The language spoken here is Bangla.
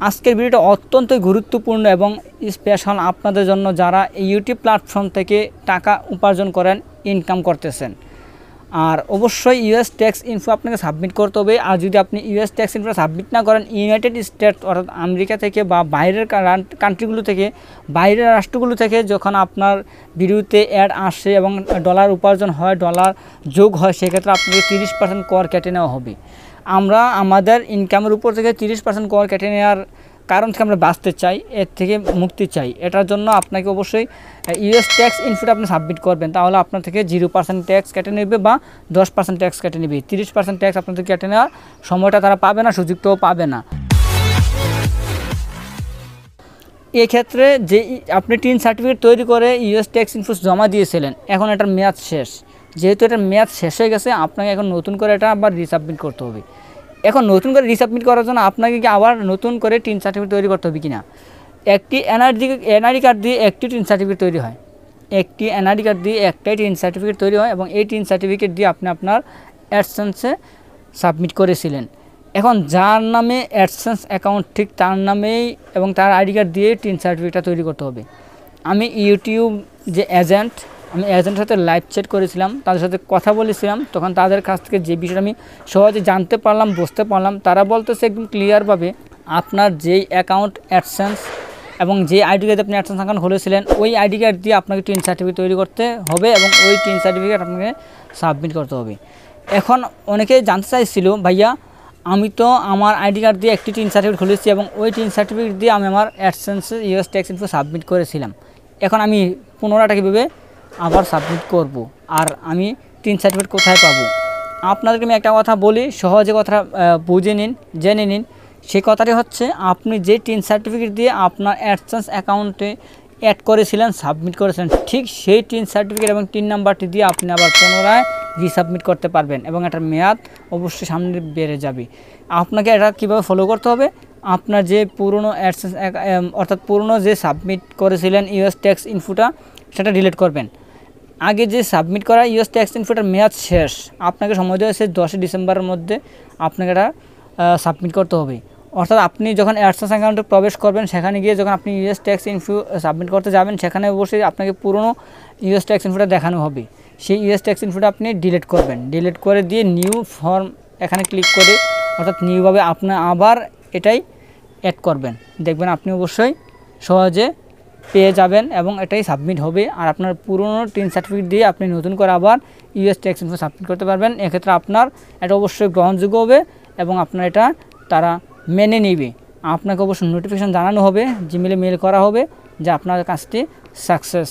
আজকের ভিডিওটা অত্যন্ত গুরুত্বপূর্ণ এবং স্পেশাল আপনাদের জন্য যারা ইউটিউব প্ল্যাটফর্ম থেকে টাকা উপার্জন করেন, ইনকাম করতেছেন। আর অবশ্যই ইউএস ট্যাক্স ইনফো আপনাকে সাবমিট করতে হবে। আর যদি আপনি ইউএস ট্যাক্স ইনফো সাবমিট না করেন, ইউনাইটেড স্টেটস অর্থাৎ আমেরিকা থেকে বা বাইরের কান্ট্রিগুলো থেকে, বাইরের রাষ্ট্রগুলো থেকে যখন আপনার ভিডিওতে অ্যাড আসে এবং ডলার উপার্জন হয়, ডলার যোগ হয়, সেক্ষেত্রে আপনাকে 30% কর কেটে নেওয়া হবে। আমরা আমাদের ইনকামের উপর থেকে 30% কর কেটে নেওয়ার কারণ থেকে আমরা বাঁচতে চাই, এর থেকে মুক্তি চাই। এটার জন্য আপনাকে অবশ্যই ইউএস ট্যাক্স ইনফোটা আপনি সাবমিট করবেন, তাহলে আপনার থেকে 0% ট্যাক্স কেটে নেবে বা 10% ট্যাক্স কেটে নেবে। 30% ট্যাক্স আপনাদের কেটে নেওয়ার সময়টা তারা পাবে না, সুযোগটাও পাবে না। এক্ষেত্রে যে আপনি টিন সার্টিফিকেট তৈরি করে ইউএস ট্যাক্স ইনফো জমা দিয়েছিলেন, এখন এটার মেয়াদ শেষ। যেহেতু এটার মেয়াদ শেষ হয়ে গেছে, আপনাকে এখন নতুন করে এটা আবার রিসাবমিট করতে হবে। এখন নতুন করে রিসাবমিট করার জন্য আপনাকে কি আবার নতুন করে টিন সার্টিফিকেট তৈরি করতে হবে কিনা? একটি এনআরডি কার্ড দিয়ে একটি টিন সার্টিফিকেট তৈরি হয়। একটি এনআরডি কার্ড দিয়ে একটাই টিন সার্টিফিকেট তৈরি হয় এবং এই টিন সার্টিফিকেট দিয়ে আপনি আপনার অ্যাডসেন্সে সাবমিট করেছিলেন। এখন যার নামে অ্যাডসেন্স অ্যাকাউন্ট, ঠিক তার নামেই এবং তার আইডি কার্ড দিয়ে টিন সার্টিফিকেটটা তৈরি করতে হবে। আমি ইউটিউব যে এজেন্ট, আমি এজেন্টের সাথে লাইভ চ্যাট করেছিলাম, তাদের সাথে কথা বলেছিলাম, তখন তাদের কাছ থেকে যে বিষয়টা আমি সহজে জানতে পারলাম, বুঝতে পারলাম, তারা বলতেছে একদম ক্লিয়ারভাবে আপনার যেই অ্যাকাউন্ট অ্যাডসেন্স এবং যে আইডি কার্ড আপনি অ্যাডসেন্স অ্যাকাউন্ট খুলেছিলেন, ওই আইডি কার্ড দিয়ে আপনাকে টিন সার্টিফিকেট তৈরি করতে হবে এবং ওই টিন সার্টিফিকেট আপনাকে সাবমিট করতে হবে। এখন অনেকেই জানতে চাইছিল, ভাইয়া আমি তো আমার আইডি কার্ড দিয়ে একটি টিন সার্টিফিকেট খুলেছি এবং ওই টিন সার্টিফিকেট দিয়ে আমি আমার অ্যাডসেন্সে ইউএস ট্যাক্স ইনফো সাবমিট করেছিলাম, এখন আমি পুনরায় কীভাবে আবার সাবমিট করব, আর আমি টিন সার্টিফিকেট কোথায় পাবো? আপনাদেরকে আমি একটা কথা বলি, সহজে কথা বুঝে নিন, জেনে নিন। সেই কথাটি হচ্ছে, আপনি যে টিন সার্টিফিকেট দিয়ে আপনার অ্যাডসেন্স অ্যাকাউন্টে অ্যাড করেছিলেন, সাবমিট করেছিলেন, ঠিক সেই টিন সার্টিফিকেট এবং টিন নাম্বারটি দিয়ে আপনি আবার পুনরায় রিসাবমিট করতে পারবেন এবং এটার মেয়াদ অবশ্যই সামনে বেড়ে যাবে। আপনাকে এটা কীভাবে ফলো করতে হবে? আপনার যে পুরনো অ্যাডসেন্স অর্থাৎ পুরনো যে সাবমিট করেছিলেন ইউএস ট্যাক্স ইনফোটা, সেটা ডিলিট করবেন। আগে যে সাবমিট করা ইউএস ট্যাক্স ইনফোটার মেয়াদ শেষ, আপনাকে সময় দেওয়া হয়েছে 10 ডিসেম্বরের মধ্যে আপনাকে এটা সাবমিট করতে হবে। অর্থাৎ আপনি যখন অ্যাডসেন্স অ্যাকাউন্টে প্রবেশ করবেন, সেখানে গিয়ে যখন আপনি ইউএস ট্যাক্স ইনফো সাবমিট করতে যাবেন, সেখানে অবশ্যই আপনাকে পুরনো ইউএস ট্যাক্স ইনফোটা দেখানো হবে। সেই ইউএস ট্যাক্স ইনফোটা আপনি ডিলিট করবেন। ডিলিট করে দিয়ে নিউ ফর্ম এখানে ক্লিক করে, অর্থাৎ নিউভাবে আপনি আবার এটাই অ্যাড করবেন। দেখবেন আপনি অবশ্যই সহজে পেয়ে যাবেন এবং এটাই সাবমিট হবে। আর আপনার পুরনো টিন সার্টিফিকেট দিয়ে আপনি নতুন করে আবার ইউএস ট্যাক্স ইনফো সাবমিট করতে পারবেন। এক্ষেত্রে আপনার এটা অবশ্যই গ্রহণযোগ্য হবে এবং আপনার এটা তারা মেনে নেবে। আপনাকে অবশ্যই নোটিফিকেশান জানানো হবে, জিমেলে মেল করা হবে যে আপনার কাজটি সাকসেস।